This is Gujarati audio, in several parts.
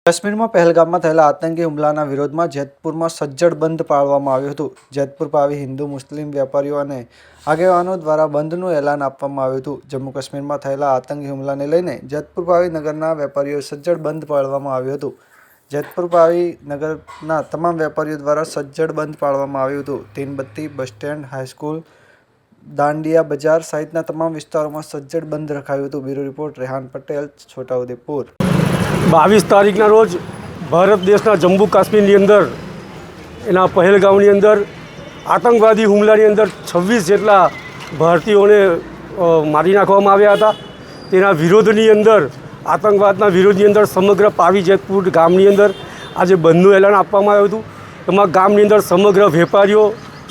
કાશ્મીરમાં પહેલગામમાં થયેલા આતંકી હુમલાના વિરોધમાં જેતપુરમાં સજ્જડ બંધ પાળવામાં આવ્યું હતું। જેતપુર પાવી હિન્દુ મુસ્લિમ વેપારીઓ અને આગેવાનો દ્વારા બંધનું એલાન આપવામાં આવ્યું હતું। જમ્મુ કાશ્મીરમાં થયેલા આતંકી હુમલાને લઈને જેતપુર પાવી નગરના વેપારીઓ સજ્જડ બંધ પાળવામાં આવ્યું હતું। જેતપુર પાવી નગરના તમામ વેપારીઓ દ્વારા સજ્જડ બંધ પાળવામાં આવ્યું હતું। Teenbatti, bus stand, high school, Dandiya Bazar સહિતના તમામ વિસ્તારોમાં સજ્જડ બંધ રખાયું હતું। Bureau report Rehan Patel, Chhotaudepur. 22 તારીખના રોજ ભારત દેશના જમ્મુ કાશ્મીરની અંદર એના પહેલગામની અંદર આતંકવાદી હુમલાની અંદર 26 જેટલા ભારતીયોને મારી નાખવામાં આવ્યા હતા। તેના વિરોધની અંદર આતંકવાદના વિરોધની અંદર સમગ્ર પાવી જેતપુર ગામની અંદર આજે બંધનું એલાન આપવામાં આવ્યું હતું। એમાં ગામની અંદર સમગ્ર વેપારીઓ,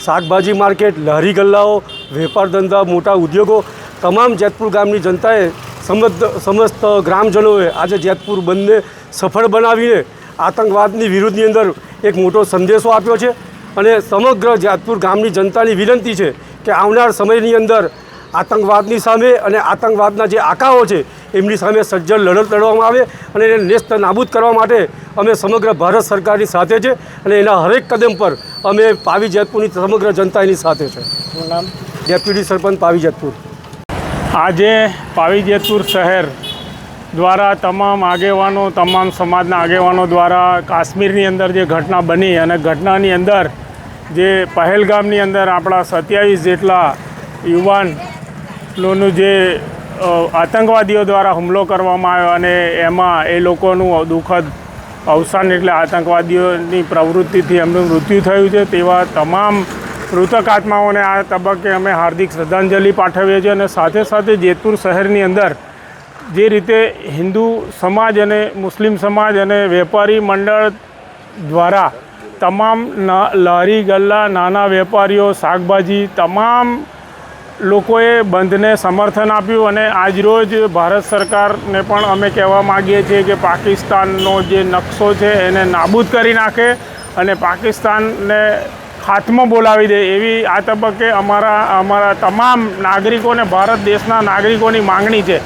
શાકભાજી માર્કેટ, લારી ગલ્લાઓ, વેપાર ધંધા, મોટા ઉદ્યોગો, તમામ જેતપુર ગામની જનતાએ સમસ્ત ગ્રામજનોએ આજે જેતપુર બંધને સફળ બનાવીને આતંકવાદની વિરુદ્ધની અંદર એક મોટો સંદેશો આપ્યો છે। અને સમગ્ર જેતપુર ગામની જનતાની વિનંતી છે કે આવનાર સમયની અંદર આતંકવાદની સામે અને આતંકવાદના જે આકાઓ છે એમની સામે સજ્જડ લડત લડવામાં આવે અને એને નેસ્ત નાબૂદ કરવા માટે અમે સમગ્ર ભારત સરકારની સાથે છે અને એના હરેક કદમ પર અમે પાવી જેતપુરની સમગ્ર જનતા એની સાથે છે। શું નામ? ડેપ્યુટી સરપંચ પાવી જેતપુર। આજે પાવી જેતપુર શહેર દ્વારા તમામ આગેવાનો, તમામ સમાજના આગેવાનો દ્વારા કાશ્મીરની અંદર જે ઘટના બની અને ઘટનાની અંદર જે પહેલગામની અંદર આપણા 27 જેટલા યુવાનોનું જે આતંકવાદીઓ દ્વારા હુમલો કરવામાં આવ્યો અને એમાં એ લોકોનું દુઃખદ અવસાન એટલે આતંકવાદીઓની પ્રવૃત્તિથી એમનું મૃત્યુ થયું છે। તેવા તમામ મૃતક આત્માઓને આ તબક્કે અમે હાર્દિક શ્રદ્ધાંજલિ પાઠવીએ છીએ અને સાથે સાથે જેતપુર શહેરની અંદર જે રીતે હિન્દુ સમાજ અને મુસ્લિમ સમાજ અને વેપારી મંડળ દ્વારા તમામ લારી ગલ્લા, નાના વેપારીઓ, શાકભાજી, તમામ લોકોએ બંધને સમર્થન આપ્યું અને આજરોજ ભારત સરકારને પણ અમે કહેવા માગીએ છીએ કે પાકિસ્તાનનો જે નકશો છે એને નાબૂદ કરી નાખે અને પાકિસ્તાનને હાથમાં બોલાવી દે એવી આ તબક્કે અમારા તમામ નાગરિકોને, ભારત દેશના નાગરિકોની માંગણી છે।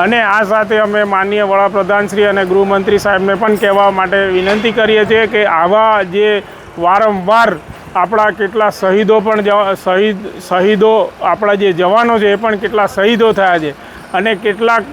અને આ સાથે અમે માનનીય વડાપ્રધાનશ્રી અને ગૃહમંત્રી સાહેબને પણ કહેવા માટે વિનંતી કરીએ છીએ કે આવા જે વારંવાર આપણા કેટલા શહીદો આપણા જે જવાનો છે એ પણ કેટલા શહીદો થયા છે અને કેટલાક